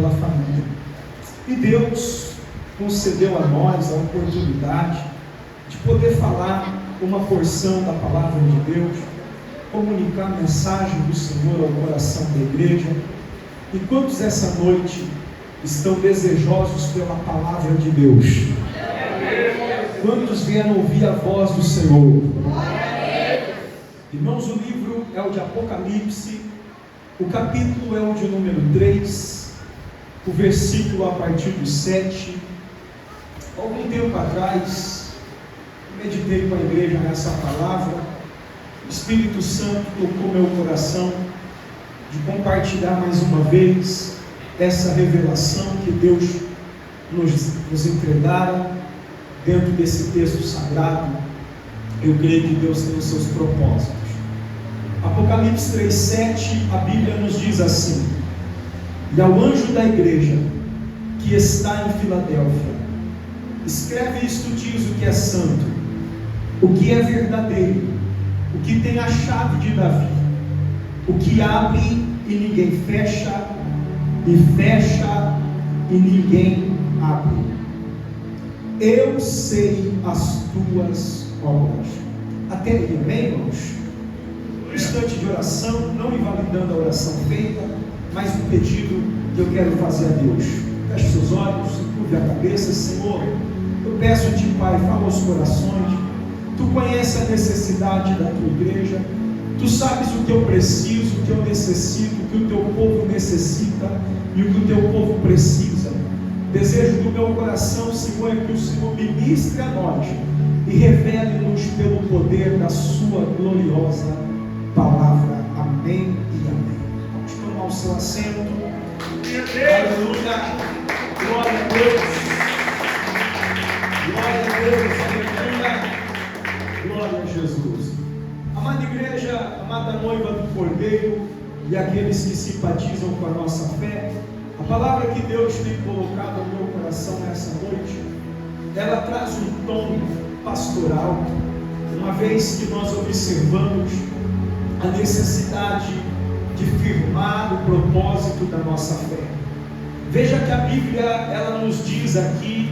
pela família. E Deus concedeu a nós a oportunidade de poder falar uma porção da palavra de Deus, comunicar a mensagem do Senhor ao coração da igreja. E quantos essa noite estão desejosos pela palavra de Deus? Quantos vieram ouvir a voz do Senhor? Irmãos, o livro é o de Apocalipse, o capítulo é o de número 3, o versículo a partir do 7. Algum tempo atrás, meditei com a igreja nessa palavra. O Espírito Santo tocou meu coração de compartilhar mais uma vez essa revelação que Deus nos entregara dentro desse texto sagrado. Eu creio que Deus tem os seus propósitos. Apocalipse 3:7, a Bíblia nos diz assim: e ao anjo da igreja que está em Filadélfia, escreve isto, diz o que é santo, o que é verdadeiro, o que tem a chave de Davi, o que abre e ninguém fecha, e fecha e ninguém abre. Eu sei as tuas obras. Até aí, amém, irmãos? Um instante de oração, não invalidando a oração feita, mas um pedido que eu quero fazer a Deus. Feche seus olhos, curve a cabeça. Senhor, eu peço-te, Pai, fala aos corações. Tu conheces a necessidade da tua igreja. Tu sabes o que eu preciso, o que eu necessito, o que o teu povo necessita e o que o teu povo precisa. Desejo do meu coração, Senhor, é que o Senhor ministre a nós e revele-nos pelo poder da sua gloriosa palavra. Amém e amém. Vamos tomar o seu assento. Aleluia. Glória a Deus. Glória a Deus. Aleluia. Glória a Jesus. Amada igreja, amada noiva do Cordeiro e aqueles que simpatizam com a nossa fé, a palavra que Deus tem colocado no meu coração nessa noite, ela traz um tom pastoral, uma vez que nós observamos a necessidade de firmar o propósito da nossa fé. Veja que a Bíblia, ela nos diz aqui,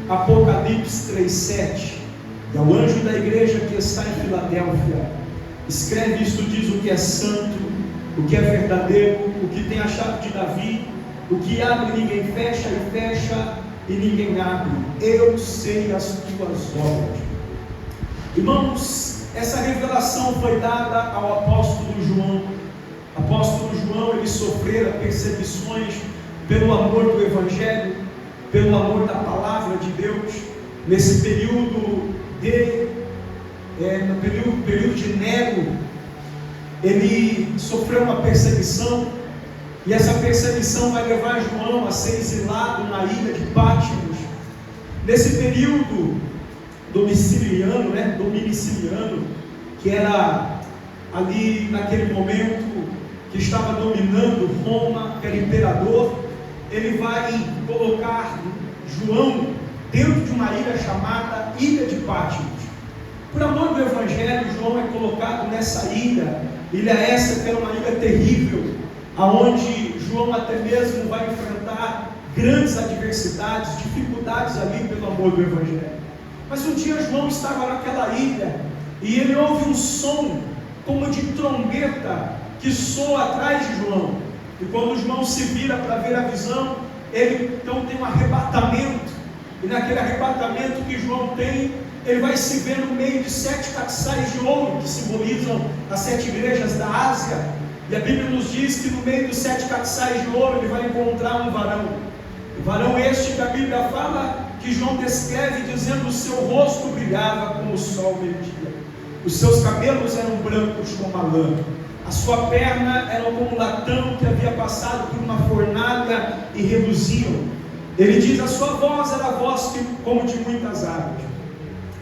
Apocalipse 3:7, e ao anjo da igreja que está em Filadélfia, escreve isto, diz o que é santo, o que é verdadeiro, o que tem a chave de Davi, o que abre ninguém fecha, e fecha e ninguém abre. Eu sei as tuas obras. Irmãos, essa revelação foi dada ao apóstolo João. O apóstolo João, ele sofrera perseguições pelo amor do Evangelho, pelo amor da palavra de Deus, nesse período no período de Nero. Ele sofreu uma perseguição, e essa perseguição vai levar João a ser exilado na ilha de Patmos. Nesse período domiciliano, que era ali naquele momento que estava dominando Roma, que era imperador, ele vai colocar João dentro de uma ilha chamada Ilha de Patmos. Por amor do Evangelho, João é colocado nessa ilha essa que era uma ilha terrível, aonde João até mesmo vai enfrentar grandes adversidades, dificuldades ali pelo amor do Evangelho. Mas um dia João estava naquela ilha e ele ouve um som como de trombeta que soa atrás de João. E quando João se vira para ver a visão, ele então tem um arrebatamento. E naquele arrebatamento que João tem, ele vai se ver no meio de 7 castiçais de ouro, que simbolizam as 7 igrejas da Ásia. E a Bíblia nos diz que no meio dos 7 castiçais de ouro ele vai encontrar um varão. O varão este que a Bíblia fala, que João descreve dizendo: o seu rosto brilhava como o sol meio-dia, os seus cabelos eram brancos como a lã, a sua perna era como um latão que havia passado por uma fornalha e reluziam. Ele diz: a sua voz era a voz como de muitas águas.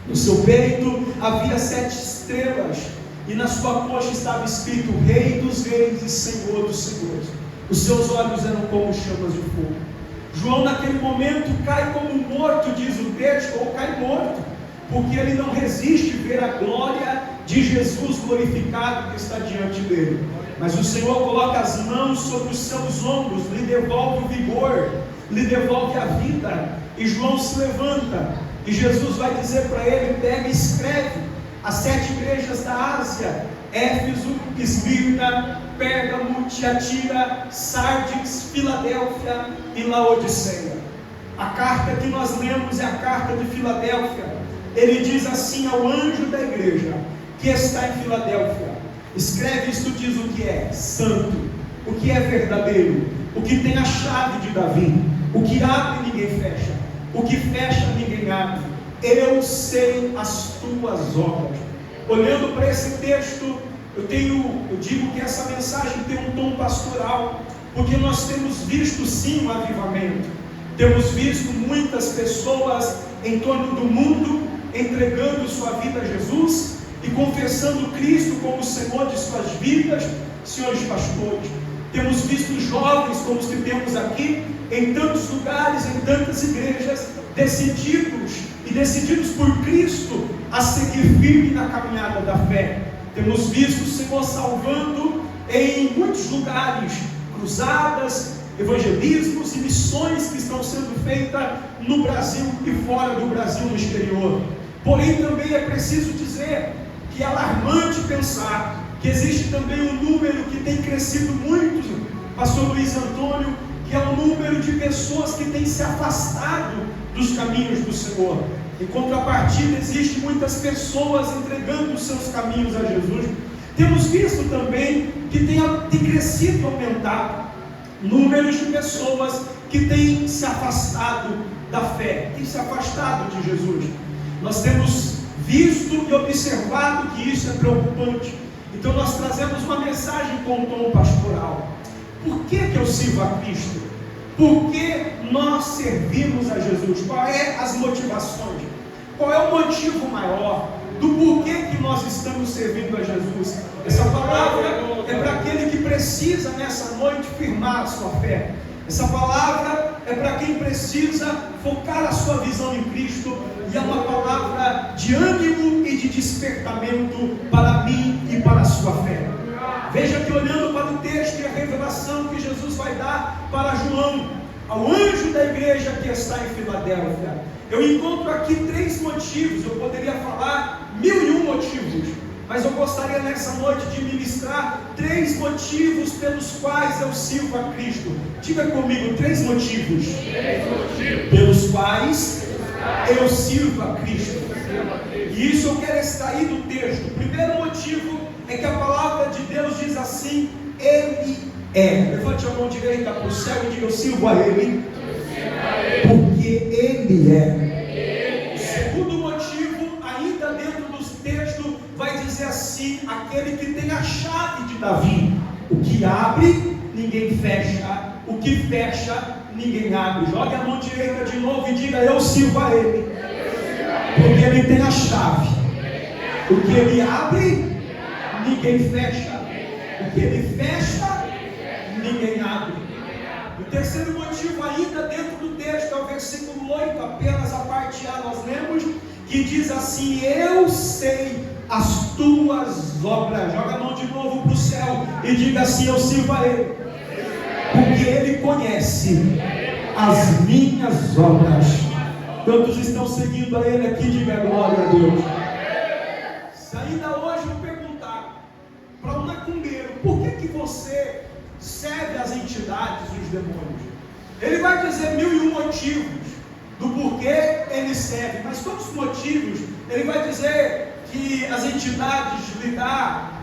No seu peito havia 7 estrelas, e na sua coxa estava escrito: Rei dos Reis e Senhor dos Senhores. Os seus olhos eram como chamas de fogo. João naquele momento cai como morto, diz o texto, ou cai morto, porque ele não resiste ver a glória de Jesus glorificado que está diante dele. mas o Senhor coloca as mãos sobre os seus ombros, lhe devolve o vigor, lhe devolve a vida, e João se levanta, e Jesus vai dizer para ele: pega e escreve as 7 igrejas da Ásia: Éfeso, Esmirna, Pérgamo, Tiatira, Sardis, Filadélfia e Laodiceia. A carta que nós lemos é a carta de Filadélfia. Ele diz assim ao anjo da igreja que está em Filadélfia: escreve isto, diz o que é santo, o que é verdadeiro, o que tem a chave de Davi, o que abre ninguém fecha, o que fecha ninguém abre. Eu sei as tuas obras. Olhando para esse texto, eu digo que essa mensagem tem um tom pastoral, porque nós temos visto sim um avivamento, temos visto muitas pessoas em torno do mundo entregando sua vida a Jesus e confessando Cristo como o Senhor de suas vidas. Senhores pastores, temos visto jovens como os que temos aqui, em tantos lugares, em tantas igrejas, decididos por Cristo a seguir firme na caminhada da fé. Temos visto o Senhor salvando em muitos lugares, cruzadas, evangelismos e missões que estão sendo feitas no Brasil e fora do Brasil, no exterior. Porém, também é preciso dizer que é alarmante pensar que existe também um número que tem crescido muito, pastor Luiz Antônio, que é o número de pessoas que têm se afastado dos caminhos do Senhor. Em contrapartida, existem muitas pessoas entregando os seus caminhos a Jesus. Temos visto também que tem crescido, aumentado números de pessoas que têm se afastado da fé, têm se afastado de Jesus. Nós temos visto e observado que isso é preocupante. Então nós trazemos uma mensagem com um tom pastoral. Por que eu sirvo a Cristo? Por que nós servimos a Jesus? Quais são as motivações? Qual é o motivo maior do porquê que nós estamos servindo a Jesus? Essa palavra é para aquele que precisa nessa noite firmar a sua fé. Essa palavra é para quem precisa focar a sua visão em Cristo, e é uma palavra de ânimo e de despertamento para mim e para a sua fé. Veja que, olhando para o texto e a revelação que Jesus vai dar para João, ao anjo da igreja que está em Filadélfia, eu encontro aqui 3 motivos. Eu poderia falar 1001 motivos, mas eu gostaria nessa noite de ministrar 3 motivos pelos quais eu sirvo a Cristo. Diga comigo: 3 motivos pelos quais eu sirvo a Cristo. E isso eu quero extrair do texto. O primeiro motivo é que a palavra de Deus diz assim: Ele é. Levante a mão direita para o céu e diga: eu sirvo a Ele, porque Ele é. O segundo motivo, ainda dentro do texto, vai dizer assim: aquele que tem a chave de Davi. O que abre, ninguém fecha. O que fecha, ninguém abre. Jogue a mão direita de novo e diga: eu sirvo a Ele, porque Ele tem a chave. O que Ele abre, ninguém fecha. O que Ele fecha, ninguém abre. O terceiro motivo, ainda dentro do texto, é o versículo 8, apenas a parte A nós lemos, que diz assim: eu sei as tuas obras. Joga a mão de novo para o céu e diga assim: eu sirvo a Ele, porque Ele conhece as minhas obras. Quantos estão seguindo a Ele aqui? Diga glória a Deus. Se ainda hoje eu perguntar para um macumbeiro: por que você serve as entidades e os demônios? Ele vai dizer 1001 motivos do porquê ele serve, mas todos os motivos ele vai dizer que as entidades lhe dão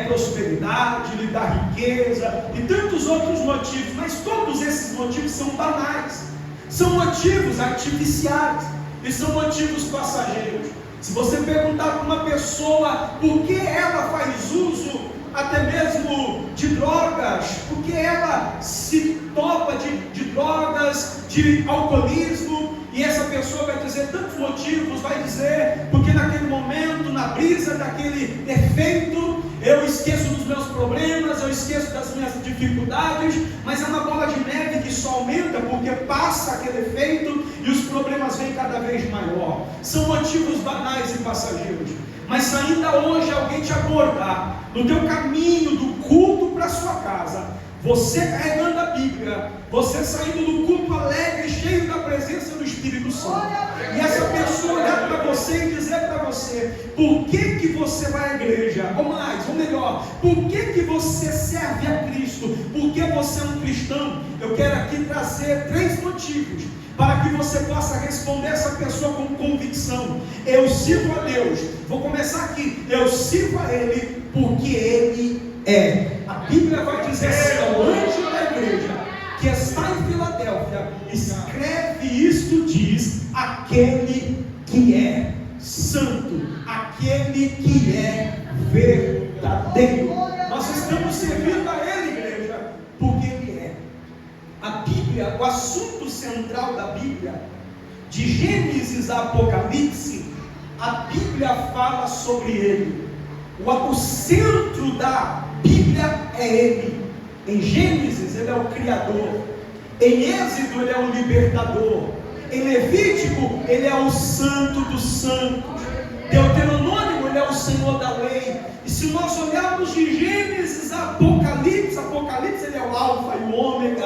prosperidade, lhe dão riqueza e tantos outros motivos, mas todos esses motivos são banais, são motivos artificiais e são motivos passageiros. Se você perguntar para uma pessoa por que ela faz uso até mesmo de drogas, porque ela se topa de drogas, de alcoolismo, e essa pessoa vai dizer tantos motivos, vai dizer porque naquele momento, na brisa daquele efeito, eu esqueço dos meus problemas, eu esqueço das minhas dificuldades, mas é uma bola de neve que só aumenta porque passa aquele efeito e os problemas vêm cada vez maior. São motivos banais e passageiros. Mas se ainda hoje alguém te abordar no teu caminho do culto para para sua casa, você carregando a Bíblia, você saindo do culto alegre, cheio da presença do Espírito Santo, e essa pessoa olhar para você e dizer para você: por que você vai à igreja? Ou mais, ou melhor, por que você serve a Cristo? Por que você é um cristão? Eu quero aqui trazer 3 motivos para que você possa responder essa pessoa com convicção. Eu sirvo a Deus. Vou começar aqui. Eu sirvo a Ele porque Ele é. A Bíblia vai dizer assim: o anjo da igreja que está em Filadélfia escreve isto, diz: aquele que é santo, aquele que é verdadeiro. Nós estamos servindo a Ele, igreja, porque Ele é. A Bíblia, o assunto central da Bíblia, de Gênesis a Apocalipse, a Bíblia fala sobre Ele. O centro da Bíblia é Ele. Em Gênesis Ele é o Criador, em Êxodo Ele é o Libertador, em Levítico Ele é o Santo dos Santos, Deuteronômio Ele é o Senhor da lei. E se nós olharmos de Gênesis a Apocalipse, Ele é o Alfa e o Ômega,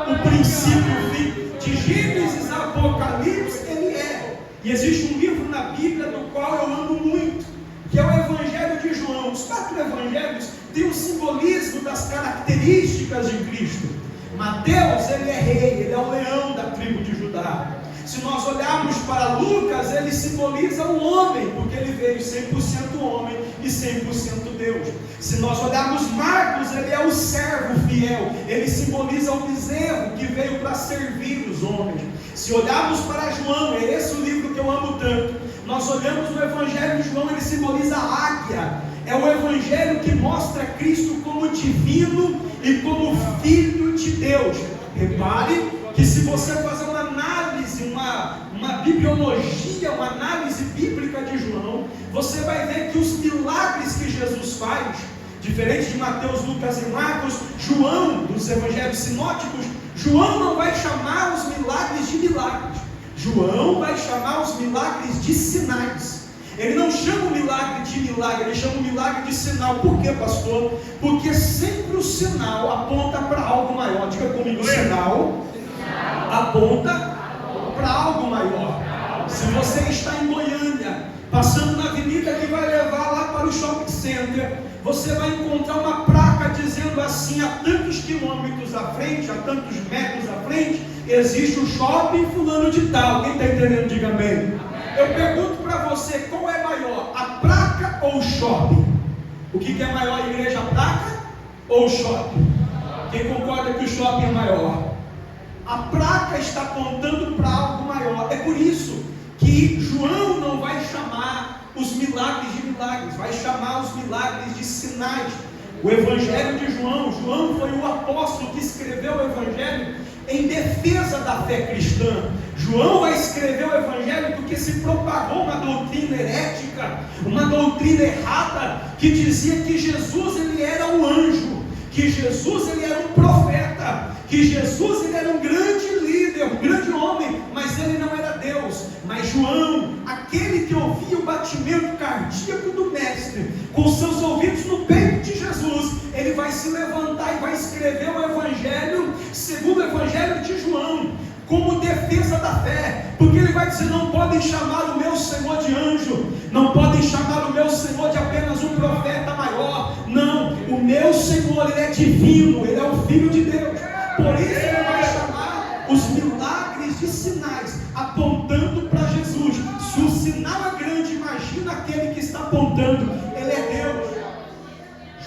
o princípio e o fim. De Gênesis a Apocalipse Ele é. E existe um livro na Bíblia do qual eu amo muito, que é o Evangelho de João. Os 4 evangelhos têm um simbolismo das características de Cristo. Mateus, ele é rei, ele é o leão da tribo de Judá. Se nós olharmos para Lucas, ele simboliza o homem, porque ele veio 100% homem e 100% Deus. Se nós olharmos Marcos, ele é o servo fiel, ele simboliza o bezerro que veio para servir os homens. Se olharmos para João, é esse o livro que eu amo tanto. Nós olhamos no Evangelho de João, ele simboliza a águia. É o Evangelho que mostra Cristo como divino e como Filho de Deus. Repare que se você fazer uma análise, uma bibliologia, uma análise bíblica de João, você vai ver que os milagres que Jesus faz, diferente de Mateus, Lucas e Marcos, João, dos evangelhos sinóticos, João não vai chamar os milagres de milagres. João vai chamar os milagres de sinais. Ele não chama o milagre de milagre, ele chama o milagre de sinal. Por quê, pastor? Porque sempre o sinal aponta para algo maior. Diga comigo: o sinal aponta para algo maior. Se você está em Goiânia, passando na avenida que vai levar lá para o shopping center, você vai encontrar uma placa dizendo assim: a tantos quilômetros à frente, a tantos metros à frente, existe o shopping fulano de tal. Quem está entendendo, diga amém. Eu pergunto para você: qual é maior, a placa ou o shopping? O que é maior, igreja, a placa ou o shopping? Quem concorda que o shopping é maior? A placa está apontando para algo maior. É por isso que João não vai chamar os milagres de milagres, vai chamar os milagres de sinais. O Evangelho de João, João foi o apóstolo que escreveu o Evangelho em defesa da fé cristã. João vai escrever o Evangelho porque se propagou uma doutrina herética, uma doutrina errada, que dizia que Jesus ele era um anjo, que Jesus ele era um profeta, que Jesus ele era um grande líder, um grande homem, mas ele não era Deus. Mas João, aquele que ouvia o batimento cardíaco do mestre, com seus ouvidos no peito de Jesus, ele vai se levantar e vai escrever o Evangelho, segundo o Evangelho de João, como defesa da fé, porque ele vai dizer: não podem chamar o meu Senhor de anjo, não podem chamar o meu Senhor de apenas um profeta maior. Não, o meu Senhor ele é divino, ele é o Filho de Deus. Por isso ele vai chamar os milagres de sinais, apontando para Jesus. Se o sinal é grande, imagina aquele que está apontando, ele é Deus.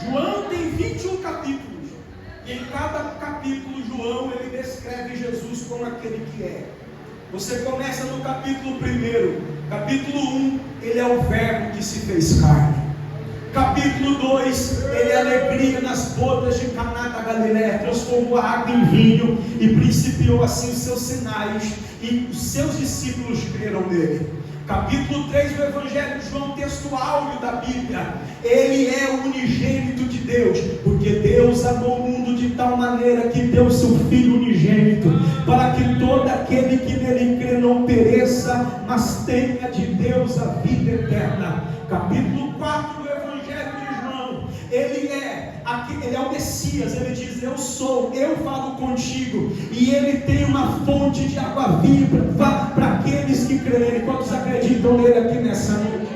João tem 21 capítulos. E em cada capítulo, João, ele descreve Jesus como aquele que é. Você começa no capítulo 1, capítulo 1, ele é o verbo que se fez carne. Capítulo 2, ele é alegria nas bodas de Caná da Galileia, transformou a água em vinho e principiou assim os seus sinais, e os seus discípulos creram nele. Capítulo 3 do Evangelho de João, texto áureo da Bíblia, ele é o unigênito de Deus, porque Deus amou o mundo de tal maneira que deu seu Filho unigênito, para que todo aquele que nele crê não pereça, mas tenha de Deus a vida eterna. Capítulo 4 do Evangelho de João, ele é aquele Ele é o Messias, ele diz: eu sou, eu falo contigo, e ele tem uma fonte de água viva para aqueles que crerem. Quantos acreditam nele aqui nessa noite?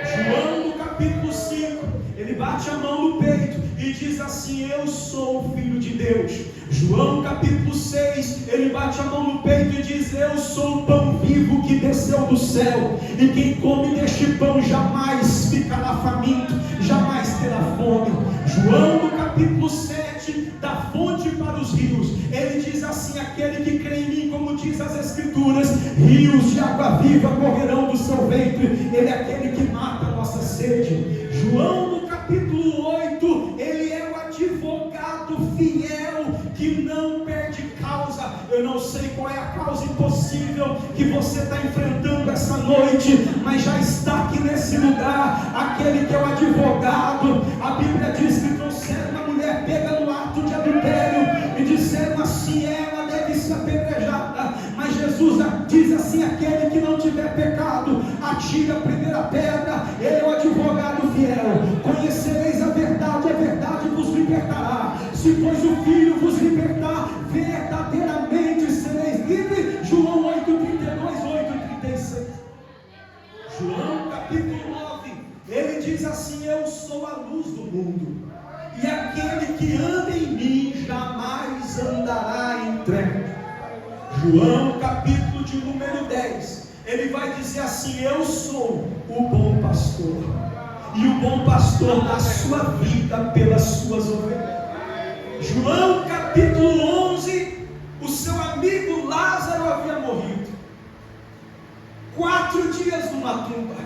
João no capítulo 5, ele bate a mão no peito e diz assim: eu sou o Filho de Deus. João capítulo 6, ele bate a mão no peito e diz: eu sou o pão vivo que desceu do céu, e quem come deste pão jamais ficará faminto, jamais terá fome. João no capítulo 7, da fonte para os rios, ele diz assim: aquele que crê em mim, como diz as Escrituras, rios de água viva correrão do seu ventre. Ele é aquele que mata a nossa sede. João no capítulo 8, ele é o advogado fiel que não perde causa. Eu não sei qual é a causa impossível que você está enfrentando essa noite, mas já está aqui nesse lugar aquele que é o advogado. A Bíblia diz que trouxeram uma mulher pega no ato de adultério e disseram assim: ela deve ser apedrejada. Mas Jesus diz assim: aquele que não tiver pecado, atire a primeira pedra. Ele é o advogado fiel. Conhecereis a verdade vos libertará. Se pois o Filho vos libertar, verdadeiramente sereis livres. João 8:32, 8:36. João capítulo 9, ele diz assim: eu sou a luz do mundo, e aquele que anda em mim jamais andará em trevas. João capítulo de número 10, ele vai dizer assim: eu sou o bom pastor, e o bom pastor dá sua vida pelas suas ovelhas. João capítulo 11, o seu amigo Lázaro havia morrido, 4 dias numa tumba.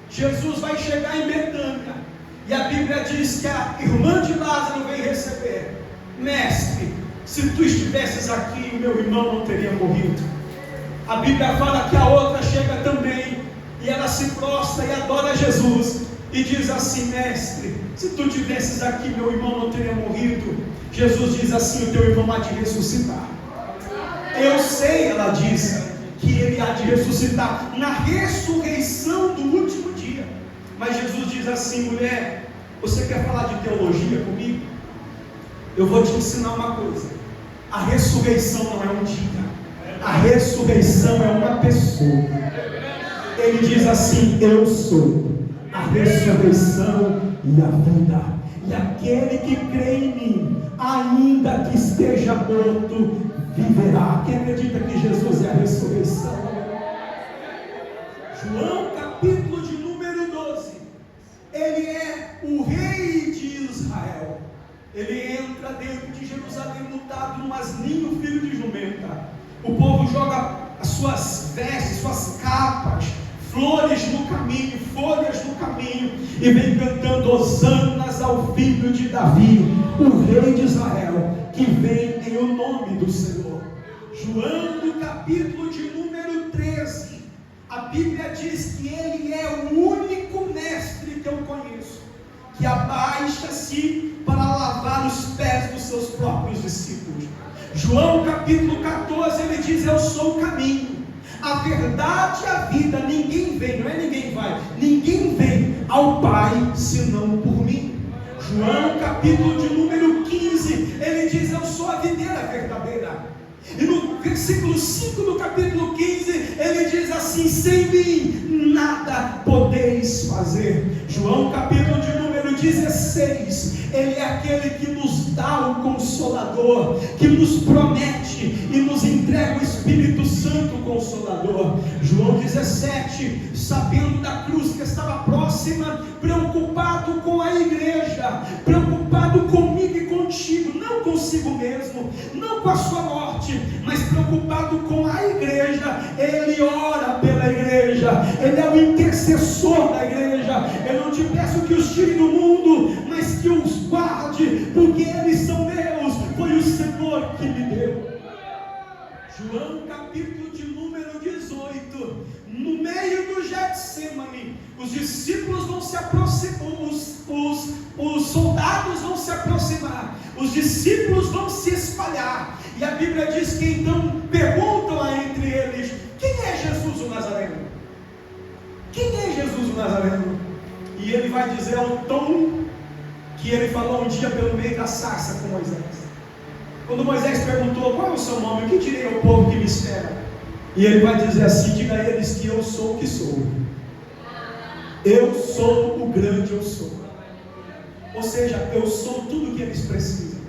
Jesus vai chegar em Betânia, e a Bíblia diz que a irmã de Lázaro vem receber: mestre, se tu estivesses aqui, meu irmão não teria morrido. A Bíblia fala que a outra chega também, e ela se prostra e adora Jesus, e diz assim: mestre, se tu estivesses aqui, meu irmão não teria morrido. Jesus diz assim: o teu irmão há de ressuscitar. Eu sei, ela diz, que ele há de ressuscitar na ressurreição do último dia. Mas Jesus diz assim: mulher, você quer falar de teologia comigo? Eu vou te ensinar uma coisa: a ressurreição não é um dia, a ressurreição é uma pessoa. Ele diz assim: eu sou a ressurreição e a vida, e aquele que crê em mim, ainda que esteja morto, viverá. Quem acredita que Jesus é a ressurreição? João capítulo de número 12, ele é o rei de Israel. Ele entra dentro de Jerusalém montado num asninho, filho de jumenta. O povo joga as suas vestes, suas capas, flores no caminho, folhas no caminho, e vem cantando hosanas ao filho de Davi, o rei de Israel, que vem em o nome do Senhor. João no capítulo de número 13, a Bíblia diz que ele é o único mestre que eu conheço que abaixa-se para lavar os pés dos seus próprios discípulos. João capítulo 14, ele diz: eu sou o caminho, a verdade e a vida. Ninguém vem, não é ninguém vai, ninguém vem ao Pai senão por mim. João capítulo de número 15, ele diz: eu sou a videira verdadeira. E no versículo 5 do capítulo 15, ele diz assim: sem mim nada podeis fazer. João capítulo de número 16, ele é aquele que nos dá o Consolador, que nos promete e nos entrega o Espírito Santo Consolador. João 17, sabendo da cruz que estava próxima, preocupado com a igreja, preocupado comigo e contigo, não consigo mesmo, não com a sua morte, mas preocupado com a igreja. Ele ora pela igreja, ele é o intercessor da igreja. Eu não te peço que os tire do mundo, mas que os guarde, porque eles são meus, foi o Senhor que me deu. João capítulo de número 18, no meio do Getsemane, os discípulos vão se aproximar, os soldados vão se aproximar, os discípulos vão se espalhar, e a Bíblia diz que então perguntam lá entre eles: quem é Jesus o Nazareno? Quem é Jesus o Nazareno? E ele vai dizer ao tom que ele falou um dia pelo meio da sarça com Moisés. Quando Moisés perguntou: qual é o seu nome? O que direi ao povo que me espera? E ele vai dizer assim: diga a eles que eu sou o que sou. Eu sou o grande eu sou. Ou seja, eu sou tudo o que eles precisam.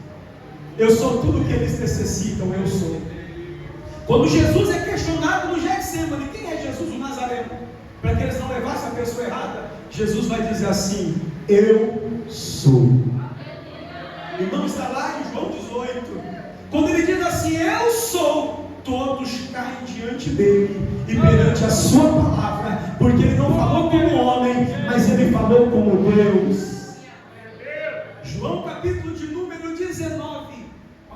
Eu sou tudo o que eles necessitam. Eu sou. Quando Jesus é questionado no Getsemane, quem é Jesus o Nazareno? Para que eles não levassem a pessoa errada, Jesus vai dizer assim: eu sou. Irmão, está lá em João 18. Quando ele diz assim: eu sou, todos caem diante dele e perante a sua palavra, porque ele não falou como homem, mas ele falou como Deus. João capítulo de número 19,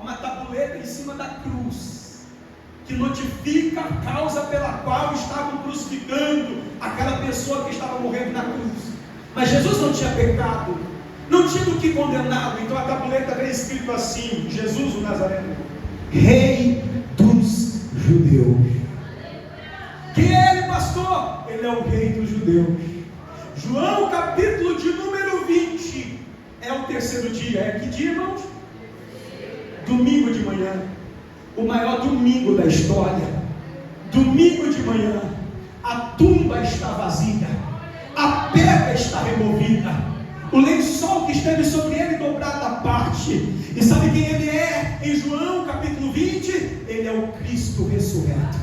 uma tabuleta em cima da cruz, que notifica a causa pela qual estavam crucificando aquela pessoa que estava morrendo na cruz. Mas Jesus não tinha pecado, não tinha do que condená-lo. Então a tabuleta vem escrito assim: Jesus o Nazareno, Rei dos Judeus. Quem é ele, pastor? Ele é o Rei dos Judeus. João capítulo de número 20, é o terceiro dia. É que dia, irmãos? Domingo de manhã, o maior domingo da história. Domingo de manhã, a tumba está vazia, a pedra está removida, o lençol que esteve sobre ele dobrado à parte. E sabe quem ele é? Em João capítulo 20, ele é o Cristo ressurreto.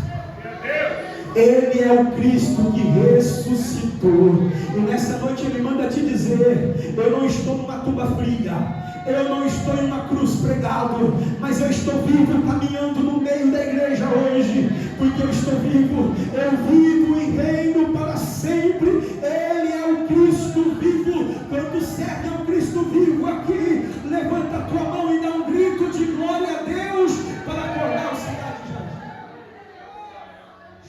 Ele é o Cristo que ressuscitou. E nessa noite ele manda te dizer: eu não estou numa tumba fria, eu não estou em uma cruz pregado, mas eu estou vivo caminhando no meio da igreja hoje, porque eu estou vivo, eu vivo e reino para sempre. Ele é o Cristo vivo. Quando serve ao Cristo vivo aqui, levanta a tua mão e dá um grito de glória a Deus para acordar o cidade de Jardim.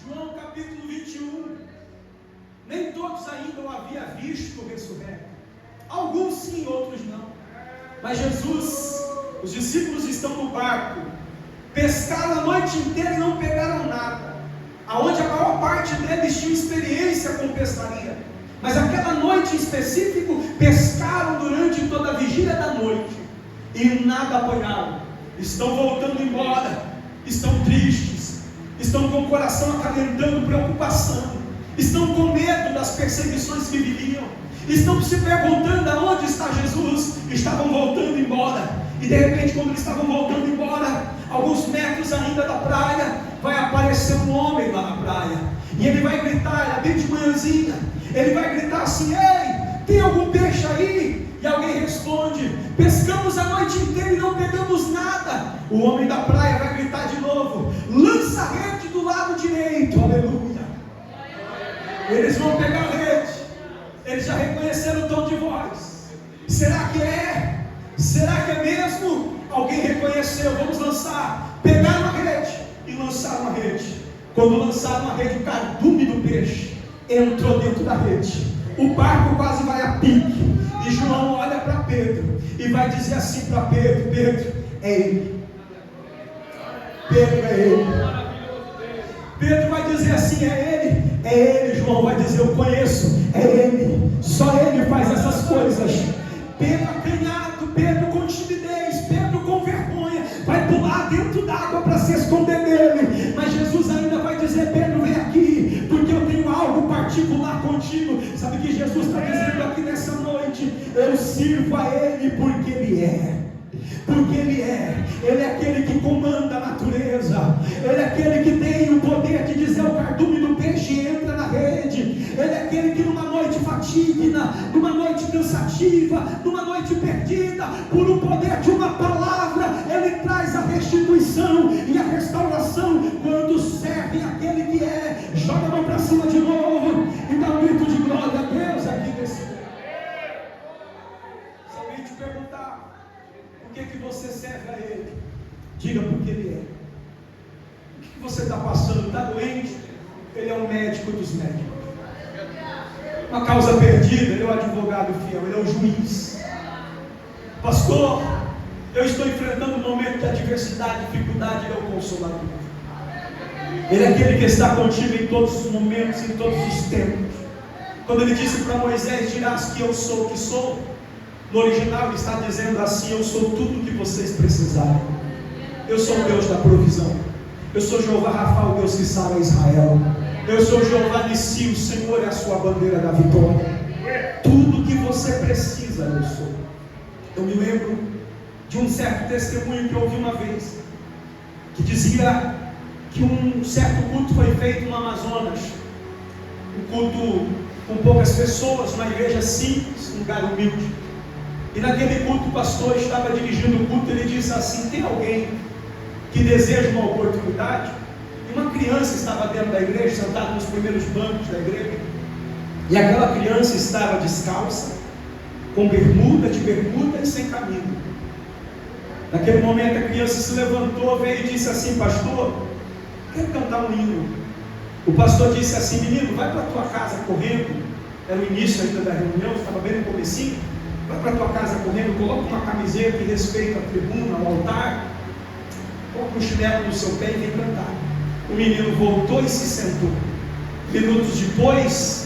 João capítulo 21, nem todos ainda o haviam visto ressurreto, alguns sim, outros não. Mas Jesus, os discípulos estão no barco, pescaram a noite inteira e não pegaram nada, aonde a maior parte deles tinha experiência com pescaria, mas aquela noite em específico, pescaram durante toda a vigília da noite, e nada apanharam. Estão voltando embora, estão tristes, estão com o coração acalentando preocupação, estão com medo das perseguições que viviam, estão se perguntando aonde está Jesus. Estavam voltando embora, e de repente, quando eles estavam voltando embora, alguns metros ainda da praia, vai aparecer um homem lá na praia, e ele vai gritar, era bem de manhãzinha, ele vai gritar assim: ei, tem algum peixe aí? E alguém responde: pescamos a noite inteira e não pegamos nada. O homem da praia vai gritar de novo: lança a rede do lado direito. Aleluia. Eles vão pegar a rede. Eles já reconheceram o tom de voz. Será que é? Será que é mesmo? Alguém reconheceu. Vamos lançar. Pegaram a rede e lançaram a rede. Quando lançaram a rede, o cardume do peixe entrou dentro da rede. O barco quase vai a pique. E João olha para Pedro e vai dizer assim para Pedro: Pedro, é ele. Pedro, é ele. Pedro vai dizer assim: é ele. É ele. João vai dizer: eu conheço. É ele. Só ele faz essas coisas. Pedro acanhado, Pedro com timidez, Pedro com vergonha, vai pular dentro d'água para se esconder dele. Mas Jesus ainda vai dizer: Pedro, vem aqui, porque eu tenho algo particular contigo. Sabe o que Jesus está dizendo aqui nessa noite? Eu sirvo a ele porque ele é. Porque ele é aquele que comanda a natureza, ele é aquele que tem o poder de dizer o cardume do peixe entra na rede, ele é aquele que numa noite fatídica, numa noite cansativa, numa noite perdida, por o poder de uma palavra, ele traz a restituição e a restauração. Quando serve aquele que é, joga a mão para cima de novo e dá um grito de glória a Deus aqui nesse lugar. Se alguém te perguntar por que você serve a Ele, diga porque Ele é. O que você está passando? Está doente? Ele é o médico dos médicos. Uma causa perdida, Ele é o advogado fiel, Ele é o juiz. Pastor, eu estou enfrentando um momento de adversidade, dificuldade, Ele é o consolador. Ele é aquele que está contigo em todos os momentos, em todos os tempos. Quando Ele disse para Moisés: dirás que eu sou o que sou, No original ele está dizendo assim: eu sou tudo o que vocês precisarem. Eu sou o Deus da provisão. Eu sou Jeová Rafa, o Deus que sara Israel. Eu sou Jeová Nissi, o Senhor é a sua bandeira da vitória. Tudo que você precisa eu sou. Eu me lembro de um certo testemunho que eu ouvi uma vez, que dizia que um certo culto foi feito no Amazonas, um culto com poucas pessoas, uma igreja simples, um lugar humilde. E naquele culto o pastor estava dirigindo o culto. Ele disse assim: tem alguém que deseja uma oportunidade? E uma criança estava dentro da igreja, sentada nos primeiros bancos da igreja, e aquela criança estava descalça, com bermuda e sem camisa. Naquele momento a criança se levantou, veio e disse assim: pastor, quero cantar um hino. O pastor disse assim: menino, vai para a tua casa correndo. Era o início ainda da reunião, estava bem no comecinho. Vai para a tua casa correndo, coloca uma camiseta e respeita a tribuna, o altar, coloca um chinelo no seu pé e vem cantar. O menino voltou e se sentou.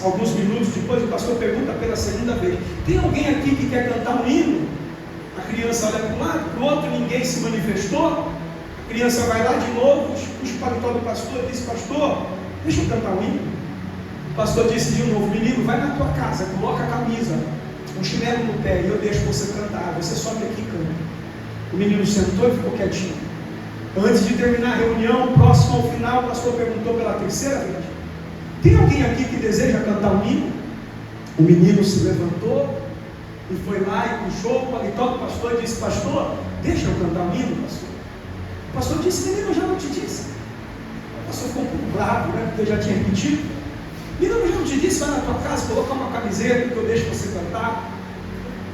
Alguns minutos depois, o pastor pergunta pela segunda vez: tem alguém aqui que quer cantar um hino? A criança olha para um lado, para o outro, ninguém se manifestou. A criança vai lá de novo, puxa o paletó do pastor e diz: pastor, deixa eu cantar um hino. O pastor disse de novo: menino, vai na tua casa, coloca a camisa, um chinelo no pé, e eu deixo você cantar. Você sobe aqui e canta. O menino sentou e ficou quietinho. Antes de terminar a reunião, próximo ao final, o pastor perguntou pela terceira vez: tem alguém aqui que deseja cantar um hino? O menino se levantou e foi lá e puxou o paletó do pastor e disse: pastor, deixa eu cantar um hino, pastor. O pastor disse: menino, eu já não te disse. O pastor ficou um pouco bravo, né, porque eu já tinha repetido. Menino, eu já não te disse, vai na tua casa, coloca uma camiseta que eu deixo você cantar.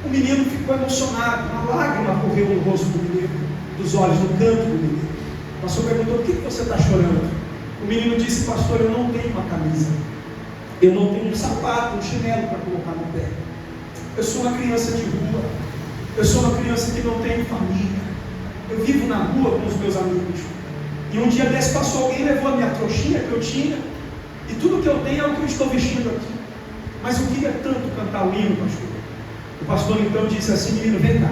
O menino ficou emocionado, uma lágrima correu no rosto do menino, dos olhos, no canto do menino. O pastor perguntou: por que você está chorando? O menino disse: pastor, eu não tenho uma camisa, eu não tenho um sapato, um chinelo para colocar no pé. Eu sou uma criança de rua, eu sou uma criança que não tem família, eu vivo na rua com os meus amigos. E um dia desse passou alguém, levou a minha trouxinha que eu tinha, e tudo que eu tenho é o que eu estou vestindo aqui. Mas eu queria tanto cantar o hino, pastor. O pastor então disse assim: menino, vem cá,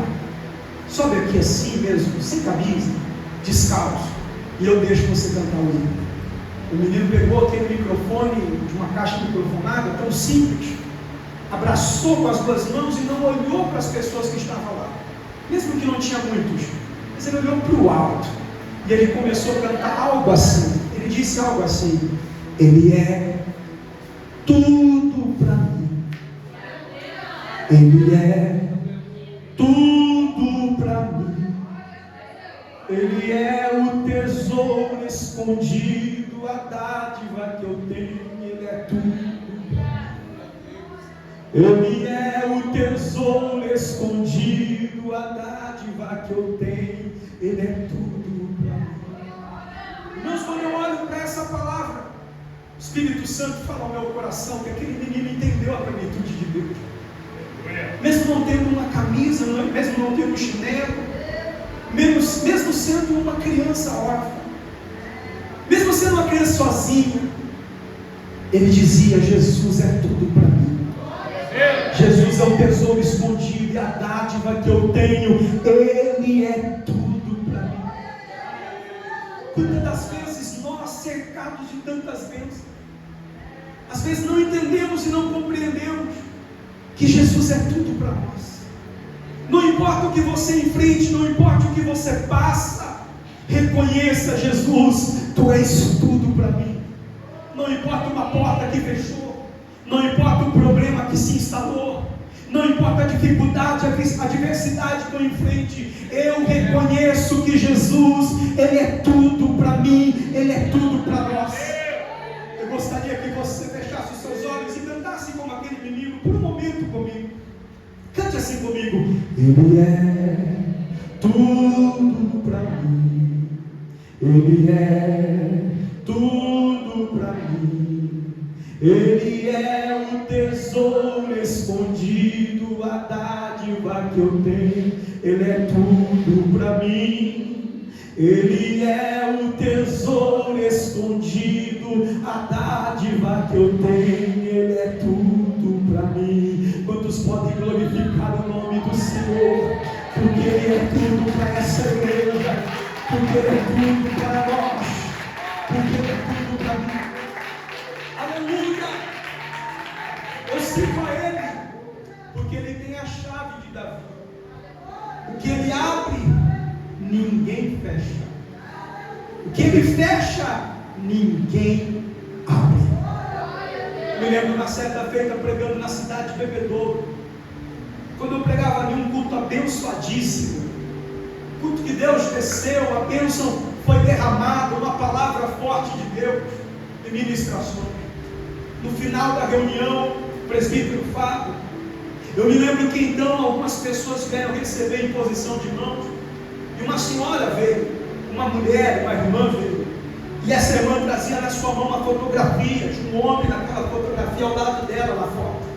sobe aqui assim mesmo, sem camisa, descalço, e eu deixo você cantar o hino. O menino pegou aquele microfone de uma caixa microfonada, tão simples, abraçou com as duas mãos e não olhou para as pessoas que estavam lá, mesmo que não tinha muitos, mas ele olhou para o alto, e ele começou a cantar algo assim. Ele disse algo assim: ele é tudo para mim, ele é tudo para mim, ele é o tesouro escondido, a dádiva que eu tenho, ele é tudo. Ele é o tesouro escondido, a dádiva que eu tenho, ele é tudo para mim. Irmãos, quando eu olho para essa palavra, o Espírito Santo fala ao meu coração que aquele menino entendeu a plenitude de Deus. Mesmo não tendo uma camisa, mesmo não tendo um chinelo, mesmo sendo uma criança órfã, mesmo sendo uma criança sozinha, ele dizia: Jesus é tudo para mim. Jesus é o tesouro escondido e a dádiva que eu tenho, ele é tudo para mim. Quantas das vezes nós, cercados de tantas bênçãos, às vezes não entendemos e não compreendemos que Jesus é tudo para nós. Não importa o que você enfrente, não importa o que você passa, reconheça: Jesus, tu és tudo para mim. Não importa uma porta que fechou, não importa o problema que se instalou, não importa a dificuldade, a adversidade que eu enfrente, eu reconheço que Jesus, ele é tudo para mim, ele é tudo para nós. Eu gostaria que você fechasse os seus olhos e cantasse como aquele menino por um momento comigo. Cante assim comigo: ele é tudo para mim, ele é tudo para mim, ele é o tesouro escondido, a dádiva que eu tenho, ele é tudo para mim, ele é o tesouro escondido, a dádiva que eu tenho, ele é tudo para mim. Quantos podem glorificar o nome do Senhor? é tudo para essa igreja, porque Ele é tudo para nós, porque Ele é tudo para mim. Aleluia! Eu sirvo a Ele, porque Ele tem a chave de Davi. O que Ele abre, ninguém fecha. O que Ele fecha, ninguém abre. Me lembro na certa feita pregando na cidade de Bebedouro, quando eu pregava ali um culto abençoadíssimo, culto que Deus desceu, a bênção foi derramada, uma palavra forte de Deus e ministrações. No final da reunião, o presbítero Fábio, eu me lembro que então algumas pessoas vieram receber imposição de mãos, e uma senhora veio, uma mulher, uma irmã veio, e essa irmã trazia na sua mão uma fotografia de um homem naquela fotografia ao lado dela na foto.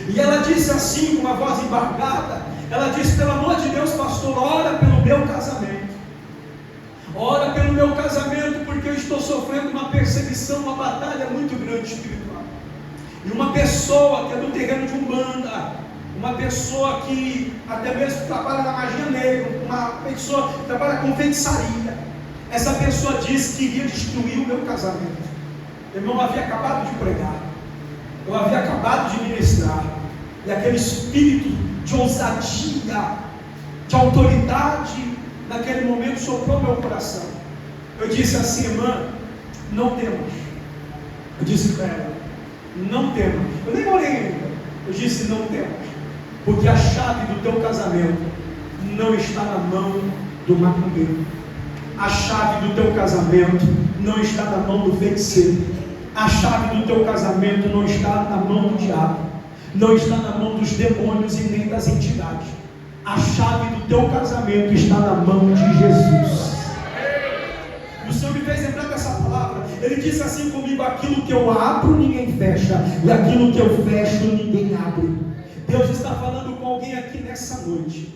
E ela disse assim, com uma voz embargada, ela disse: pelo amor de Deus, pastor, ora pelo meu casamento. Ora pelo meu casamento, porque eu estou sofrendo uma perseguição, uma batalha muito grande espiritual. E uma pessoa que é do terreno de Umbanda, uma pessoa que até mesmo trabalha na magia negra, uma pessoa que trabalha com feitiçaria, essa pessoa disse que iria destruir o meu casamento. Irmão, eu havia acabado de pregar, eu havia acabado de ministrar, e aquele espírito de ousadia, de autoridade, naquele momento soprou meu coração. Eu disse assim: irmã, não temas. Eu disse para ela: não temas. Eu nem morei ainda. Eu disse: não temas, porque a chave do teu casamento não está na mão do macumbeiro. A chave do teu casamento não está na mão do feiticeiro. A chave do teu casamento não está na mão do diabo, não está na mão dos demônios e nem das entidades. A chave do teu casamento está na mão de Jesus. O Senhor me fez lembrar dessa palavra. Ele disse assim comigo: aquilo que eu abro ninguém fecha, e aquilo que eu fecho ninguém abre. Deus está falando com alguém aqui nessa noite.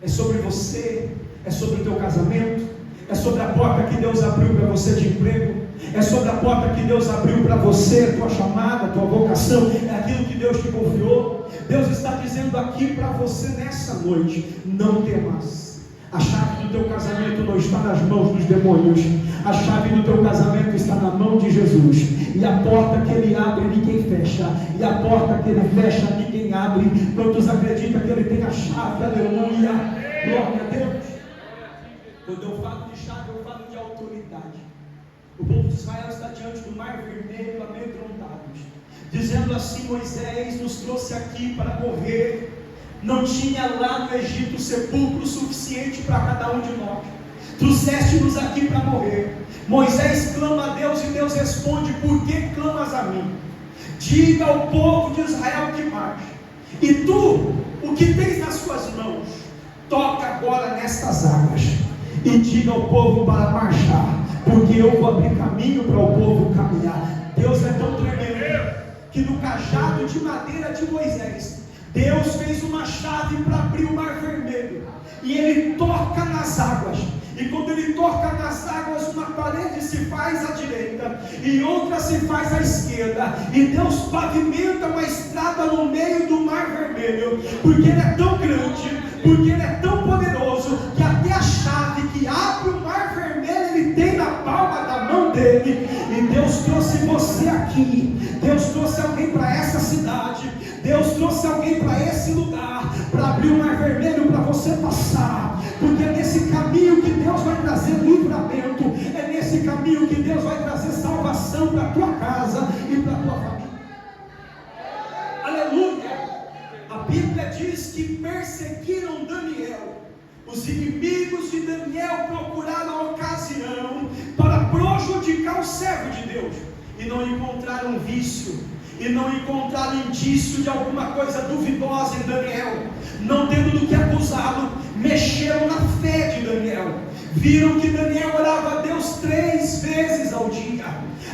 É sobre você, é sobre o teu casamento, é sobre a porta que Deus abriu para você de emprego, é sobre a porta que Deus abriu para você, tua chamada, tua vocação, é aquilo que Deus te confiou. Deus está dizendo aqui para você nessa noite: não temas. A chave do teu casamento não está nas mãos dos demônios, a chave do teu casamento está na mão de Jesus, e a porta que Ele abre ninguém fecha, e a porta que Ele fecha ninguém abre. Quantos acreditam que Ele tem a chave? Aleluia, glória a Deus. Quando eu falo de chave, eu falo de autoridade. O povo de Israel está diante do mar vermelho, amedrontados, dizendo assim: Moisés nos trouxe aqui para morrer. Não tinha lá no Egito sepulcro suficiente para cada um de nós. Trouxeste-nos aqui para morrer. Moisés clama a Deus e Deus responde: por que clamas a mim? Diga ao povo de Israel que marche. E tu, o que tens nas suas mãos, toca agora nestas águas e diga ao povo para marchar, porque eu vou abrir caminho para o povo caminhar. Deus é tão tremendo que no cajado de madeira de Moisés, Deus fez uma chave para abrir o mar vermelho, e Ele toca nas águas, e quando Ele toca nas águas, uma parede se faz à direita e outra se faz à esquerda, e Deus pavimenta uma estrada no meio do mar vermelho, porque Ele é tão grande, porque Ele é tão poderoso, que até a chave que abre o mar vermelho Ele tem na palma da mão dele. E Deus trouxe você aqui, Deus trouxe alguém para essa cidade, Deus trouxe alguém para esse lugar, para abrir o mar vermelho para você passar, porque é nesse caminho que Deus vai trazer livramento, é nesse caminho que Deus vai trazer salvação para a tua casa e para a tua família. Aleluia! A Bíblia diz que perseguiram Daniel. Os inimigos de Daniel procuraram a ocasião para prejudicar o servo de Deus, e não encontraram vício, e não encontraram indício de alguma coisa duvidosa em Daniel. Não tendo do que acusá-lo, mexeram na fé de Daniel. Viram que Daniel orava a Deus 3 vezes ao dia.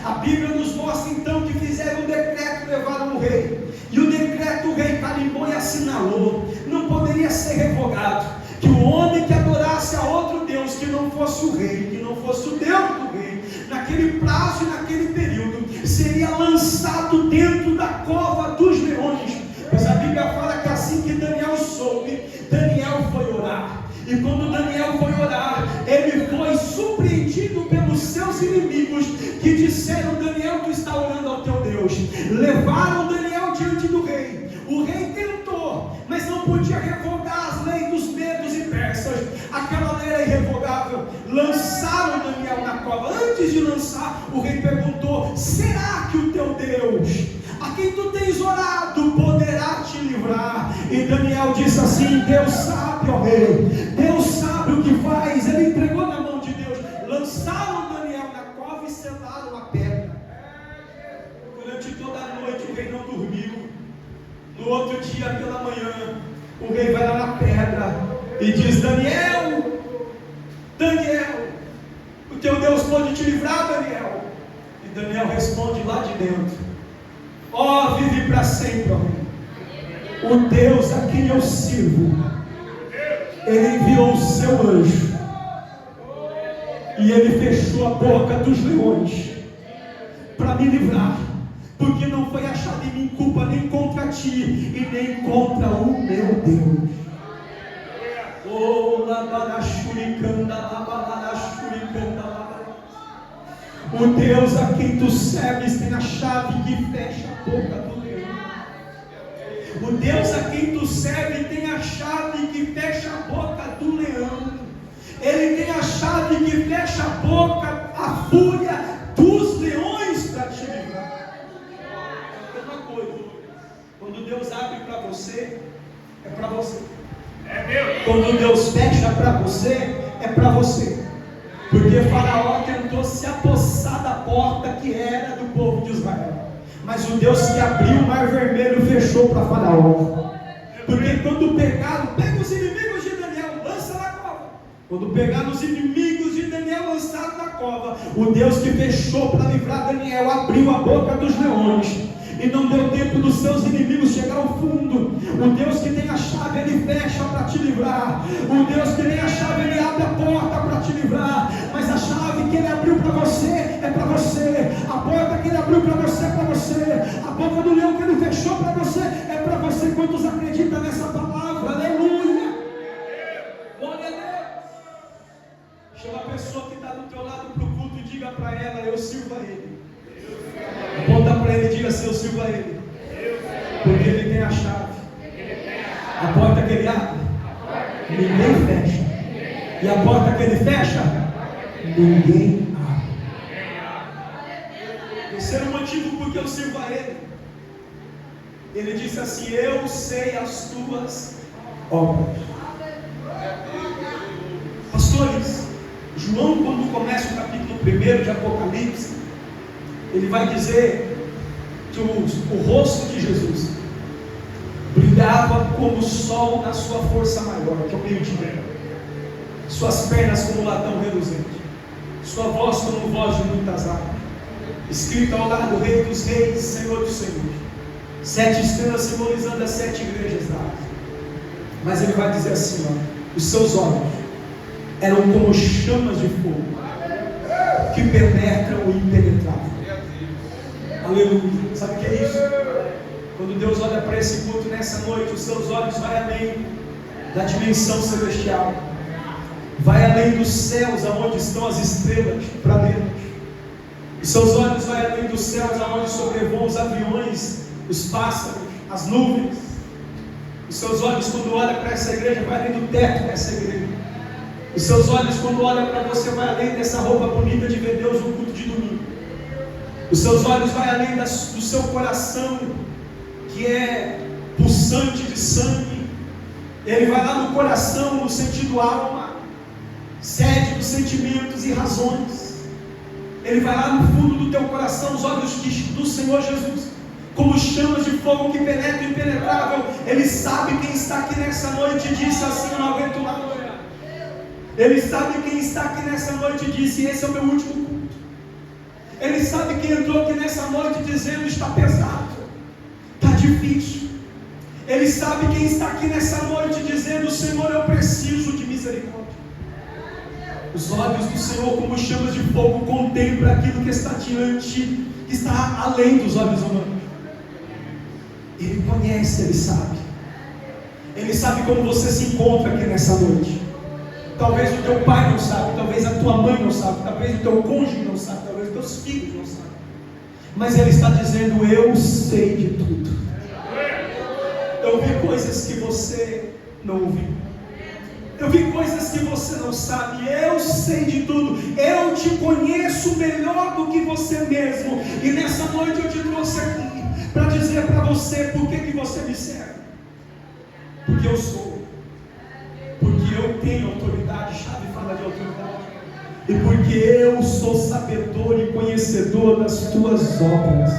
A Bíblia nos mostra então que fizeram um decreto, levaram o rei, e o decreto o rei carimbou e assinalou. Não poderia ser revogado, que o homem que adorasse a outro Deus que não fosse o rei, que não fosse o Deus do rei, naquele prazo e naquele período, seria lançado dentro da cova dos leões. Pois a Bíblia fala que assim que Daniel soube, Daniel foi orar, disseram: Daniel, tu está orando ao teu Deus. Levaram Daniel diante do rei. O rei tentou, mas não podia revogar as leis dos medos e persas. Aquela lei era irrevogável. Lançaram Daniel na cova. Antes de lançar, o rei perguntou: será que o teu Deus, a quem tu tens orado, poderá te livrar? E Daniel disse assim: Deus sabe, ó rei, Deus sabe o que faz. Ele entregou na mão de Deus. Lançaram Daniel na cova e selaram a pedra. Durante toda a noite o rei não dormiu. No outro dia pela manhã, o rei vai lá na pedra e diz: Daniel, Daniel, o teu Deus pode te livrar, Daniel. E Daniel responde lá de dentro: ó, vive para sempre, ó rei. O Deus a quem eu sirvo, Ele enviou o seu anjo e Ele fechou a boca dos leões para me livrar, porque não foi achada em mim culpa nem contra ti e nem contra o meu Deus. Oh, o Deus a quem tu serves tem a chave que fecha a boca do leão. O Deus a quem tu serve tem a chave que fecha a boca do leão. Ele tem a chave que fecha a boca, a fúria dos leões para te livrar. É uma coisa: quando Deus abre para você, é para você. Quando Deus fecha para você, é para você. Porque Faraó tentou se apossar da porta que era do povo de Israel, mas o Deus que abriu o mar vermelho fechou para Faraó. Porque quando pegaram, pega os inimigos de Daniel, lança na cova. Quando pegaram os inimigos de Daniel, lançaram na cova, o Deus que fechou para livrar Daniel abriu a boca dos leões e não deu tempo dos seus inimigos chegar ao fundo. O Deus que tem a chave, Ele fecha para te livrar. O Deus que tem a chave, Ele abre a porta para te livrar. Mas a chave que Ele abriu para você é para você. A porta que Ele abriu para você é para você. A boca do leão que Ele fechou para você é para você. Quantos acreditam nessa palavra? Aleluia! Glória a Deus! Chama a pessoa que está do teu lado para o culto e diga para ela: eu sirvo a Ele. Aponta para ele e diga assim: eu sirvo a Ele, porque Ele tem a chave. A porta que Ele abre, ninguém fecha. E a porta que Ele fecha, ninguém abre. Terceiro motivo porque eu sirvo a Ele. Ele disse assim: eu sei as tuas obras. Pastores, João, quando começa o capítulo 1 de Apocalipse, ele vai dizer que o rosto de Jesus brilhava como o sol na sua força maior, que é o meio-dia, suas pernas como latão reluzente, sua voz como voz de muitas águas, escrito ao lado: Rei dos Reis, Senhor dos Senhores. 7 estrelas simbolizando as 7 igrejas da Ásia. Mas ele vai dizer assim: ó, os seus olhos eram como chamas de fogo que penetram o impenetrável. Aleluia. Sabe o que é isso? Quando Deus olha para esse culto nessa noite, os seus olhos vai além da dimensão celestial, vai além dos céus aonde estão as estrelas para dentro. Os seus olhos vai além dos céus aonde sobrevoam os aviões, os pássaros, as nuvens. Os seus olhos, quando olha para essa igreja, vai além do teto dessa igreja. Os seus olhos, quando olha para você, vai além dessa roupa bonita de ver Deus no culto de domingo. Os seus olhos vai além do seu coração, que é pulsante de sangue. Ele vai lá no coração, no sentido alma, sede dos sentimentos e razões. Ele vai lá no fundo do teu coração, os olhos do Senhor Jesus, como chamas de fogo que penetram o impenetrável. Ele sabe quem está aqui nessa noite e disse assim: eu não aguento mais. Ele sabe quem está aqui nessa noite e disse: esse é o meu último culto. Ele sabe quem entrou aqui nessa noite dizendo: está pesado, está difícil. Ele sabe quem está aqui nessa noite dizendo: Senhor, eu preciso de misericórdia. Os olhos do Senhor, como chamas de fogo, contemplam aquilo que está diante, que está além dos olhos humanos. Ele conhece, Ele sabe. Ele sabe como você se encontra aqui nessa noite. Talvez o teu pai não sabe, talvez a tua mãe não sabe, talvez o teu cônjuge não sabe, talvez os teus filhos não sabem. mas Ele está dizendo: eu sei de tudo. Eu vi coisas que você não ouviu. Eu vi coisas que você não sabe. Eu sei de tudo. Eu te conheço melhor do que você mesmo. E nessa noite eu te trouxe aqui para dizer para você por que você me serve. Porque eu sou. Porque eu tenho autoridade. Chave fala de autoridade. E porque eu sou sabedor e conhecedor das tuas obras.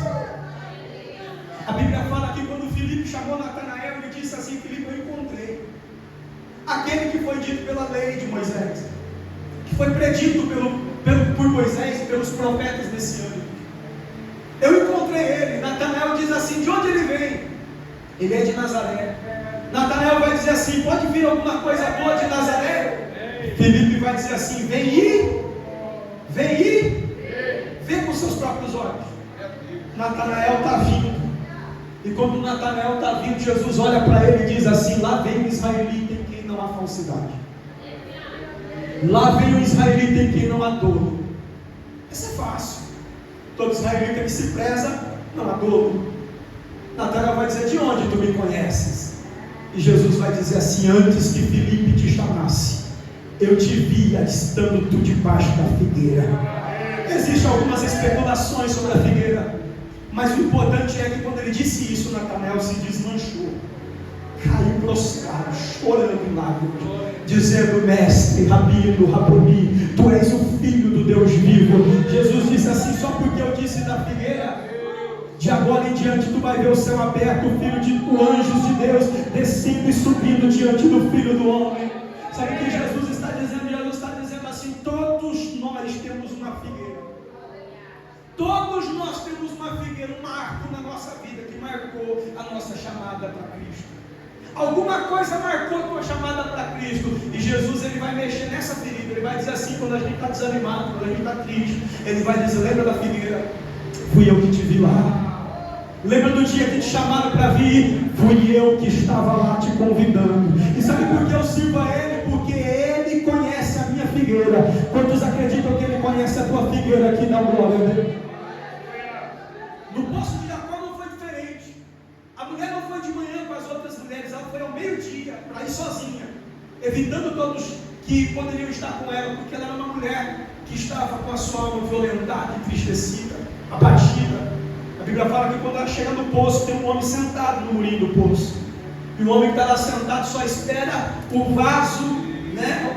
A Bíblia fala que quando Filipe chamou Natanael, ele disse assim: Filipe, eu encontrei aquele que foi dito pela lei de Moisés, que foi predito por Moisés e pelos profetas messiânicos. Eu encontrei ele. Natanael diz assim: de onde ele vem? Ele é de Nazaré. Natanael vai dizer assim: pode vir alguma coisa boa de Nazaré? Filipe vai dizer assim: vem com seus próprios olhos. Natanael está vindo. E quando Natanael está vindo, Jesus olha para ele e diz assim: lá vem o israelita em quem não há falsidade. Lá vem o israelita em quem não há dolo. Isso é fácil. Todo israelita que se preza não há dolo. Natanael vai dizer: de onde tu me conheces? E Jesus vai dizer assim: antes que Filipe te chamasse, eu te via estando tu debaixo da figueira. Existem algumas especulações sobre a figueira, mas o importante é que quando ele disse isso, Natanael se desmanchou, caiu prostrado, chorando em lágrimas, dizendo: mestre, rabino, raboni, tu és o filho do Deus vivo. Jesus disse assim: só porque eu disse da figueira, de agora em diante tu vai ver o céu aberto, o anjos de Deus descendo e subindo diante do Filho do Homem. Sabe o que Jesus está dizendo? Jesus está dizendo assim: todos nós temos uma figueira. Todos nós temos uma figueira, um marco na nossa vida que marcou a nossa chamada para Cristo. Alguma coisa marcou a tua chamada para Cristo. E Jesus, ele vai mexer nessa ferida. Ele vai dizer assim: quando a gente está desanimado, quando a gente está triste, ele vai dizer: lembra da figueira? Fui eu que te vi lá. Lembra do dia que te chamaram para vir? Fui eu que estava lá te convidando. E sabe por que eu sirvo a Ele? Porque Ele conhece a minha figueira. Quantos acreditam que Ele conhece a tua figueira aqui? Dá glória a Deus. No poço de Jacó não foi diferente. A mulher não foi de manhã com as outras mulheres, ela foi ao meio-dia para ir sozinha, evitando todos que poderiam estar com ela, porque ela era uma mulher que estava com a sua alma violentada, entristecida, abatida. A Bíblia fala que quando ela chega no poço, tem um homem sentado no murinho do poço. E o homem que está lá sentado só espera o vaso,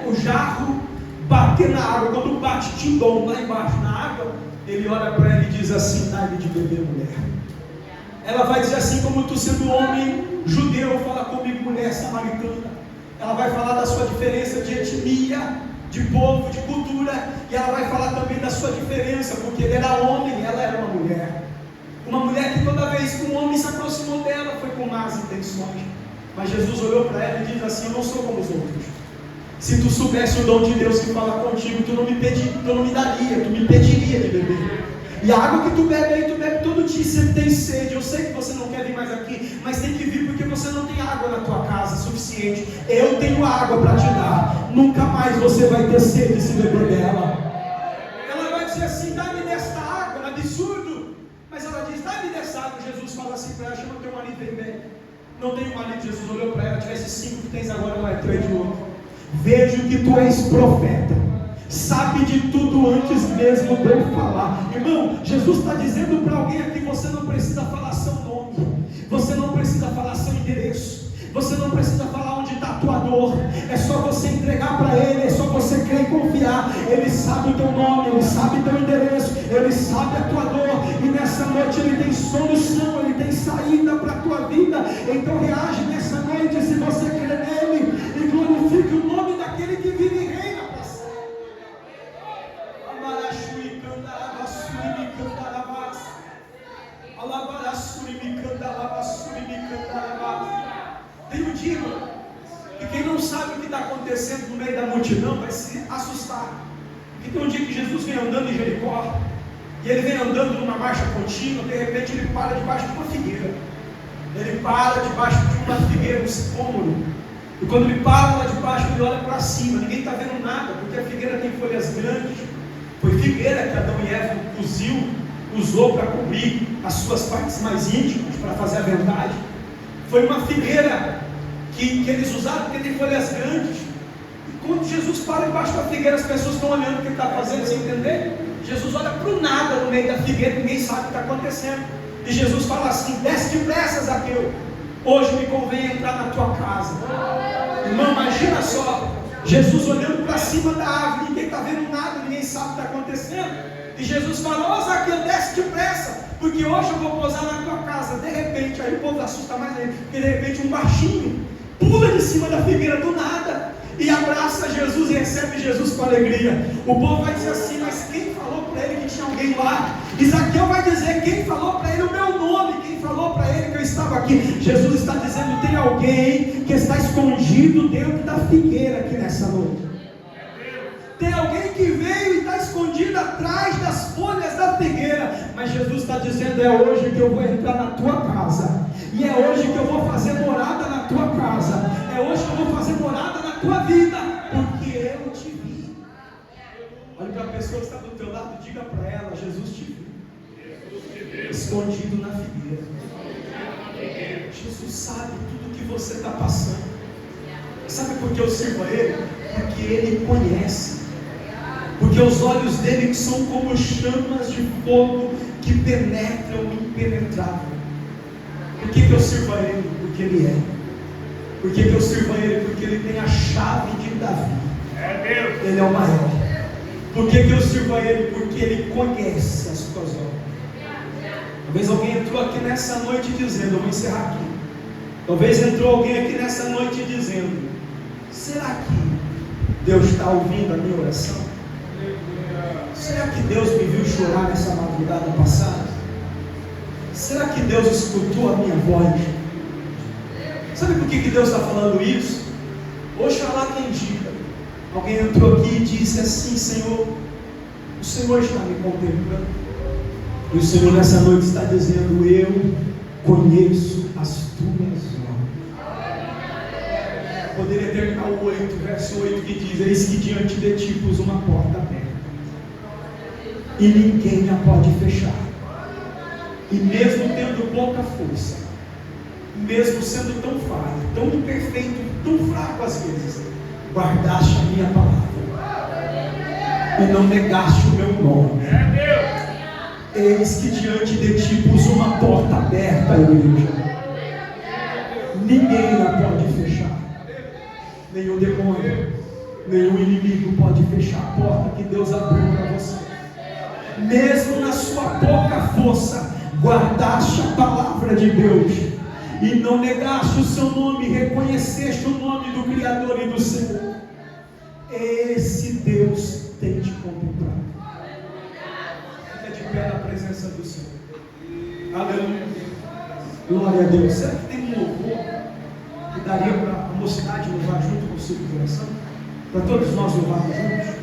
o jarro, bater na água. Quando bate tindom lá embaixo na água, ele olha para ela e diz assim: dá-lhe de beber, mulher. Ela vai dizer assim: como tu sendo homem judeu, fala comigo, mulher samaritana. Ela vai falar da sua diferença de etnia, de povo, de cultura. E ela vai falar também da sua diferença, porque ele era homem, ela era uma mulher. Uma mulher que toda vez que um homem se aproximou dela, foi com más intenções. Mas Jesus olhou para ela e disse assim: eu não sou como os outros. Se tu soubesse o dom de Deus que fala contigo, tu não me daria, tu me pediria de beber. E a água que tu bebe aí, tu bebe todo dia, você tem sede. Eu sei que você não quer vir mais aqui, mas tem que vir porque você não tem água na tua casa suficiente. Eu tenho água para te dar. Nunca mais você vai ter sede se beber dela. Ela vai dizer assim: dá-me desta água, absurdo. Mas ela diz: dá-me dessa água. Jesus fala assim para ela: chama teu marido, vem bem. Não tenho marido. Jesus olhou para ela: tivesse 5 que tens agora, não é teu, é de outro. Vejo que tu és profeta, sabe de tudo antes mesmo de eu falar. Irmão, Jesus está dizendo para alguém aqui: você não precisa falar seu nome, você não precisa falar seu endereço, você não precisa falar onde está a tua dor. É só você entregar para Ele, é só você crer e confiar. Ele sabe o teu nome, Ele sabe o teu endereço, Ele sabe a tua dor. E nessa noite Ele tem solução, Ele tem saída para a tua vida. Então reage nessa noite, se você crê nele, e glorifique o nome daquele que vive e reina para sempre. Tenho dito que quem não sabe o que está acontecendo no meio da multidão vai se assustar. Porque tem um dia que Jesus vem andando em Jericó, e ele vem andando numa marcha contínua. De repente ele para debaixo de uma figueira. Ele para debaixo de uma figueira, um sicômoro. E quando ele para lá debaixo, ele olha para cima. Ninguém está vendo nada, porque a figueira tem folhas grandes. Foi figueira que Adão e Eva coziu usou para cobrir as suas partes mais íntimas, para fazer a verdade. Foi uma figueira que eles usaram porque tem folhas grandes. E quando Jesus para embaixo da figueira, as pessoas estão olhando o que ele está fazendo, sem entender. Jesus olha para o nada no meio da figueira, ninguém sabe o que está acontecendo. E Jesus fala assim: desce depressa, Zaqueu, hoje me convém entrar na tua casa. Irmão, imagina só, Jesus olhando para cima da árvore, ninguém está vendo nada, ninguém sabe o que está acontecendo. E Jesus fala: ó Zaqueu, desce depressa, porque hoje eu vou pousar na tua casa. De repente, aí o povo assusta mais ainda, porque de repente um baixinho pula de cima da figueira do nada e abraça Jesus e recebe Jesus com alegria. O povo vai dizer assim: mas quem falou para ele que tinha alguém lá? E Zaqueu vai dizer: quem falou para ele o meu nome? Quem falou para ele que eu estava aqui? Jesus está dizendo: tem alguém que está escondido dentro da figueira aqui nessa noite. Tem alguém que veio e está escondido atrás das folhas da figueira. Mas Jesus está dizendo: é hoje que eu vou entrar na tua casa. E é hoje que eu vou fazer morada na tua casa. É hoje que eu vou fazer morada na tua vida. Porque eu te vi. Olha para a pessoa que está do teu lado, diga para ela: Jesus te viu. Escondido na figueira. Jesus sabe tudo que você está passando. Sabe por que eu sirvo a Ele? Porque Ele conhece. Porque os olhos dele são como chamas de fogo que penetram o impenetrável. Por que eu sirvo a Ele? Porque Ele é. Por que eu sirvo a Ele? Porque Ele tem a chave de Davi. Ele é o maior. Por que eu sirvo a Ele? Porque Ele conhece as tuas obras. Talvez alguém entrou aqui nessa noite dizendo: eu vou encerrar aqui. Talvez entrou alguém aqui nessa noite dizendo: será que Deus está ouvindo a minha oração? Será que Deus me viu chorar nessa madrugada passada? Será que Deus escutou a minha voz? Sabe por que Deus está falando isso? Oxalá quem diga. Alguém entrou aqui e disse assim: Senhor, o Senhor está me contemplando. E o Senhor nessa noite está dizendo: eu conheço as tuas obras. Poderia terminar o 8, verso 8, que diz: eis que diante de ti pus uma porta aberta, e ninguém a pode fechar. E mesmo tendo pouca força, mesmo sendo tão falho, tão imperfeito, tão fraco às vezes, guardaste a minha palavra e não negaste o meu nome. Eis que diante de ti pus uma porta aberta, igreja. Ninguém a pode fechar. Nenhum demônio, nenhum inimigo pode fechar a porta que Deus abriu para você. Mesmo na sua pouca força, guardaste a palavra de Deus e não negaste o seu nome, reconheceste o nome do Criador e do Senhor. Esse Deus tem te contemplado. Fica de pé na presença do Senhor. Aleluia. Glória a Deus. Será que tem um louvor que daria para a mocidade louvar junto com o seu coração? Para todos nós louvarmos juntos?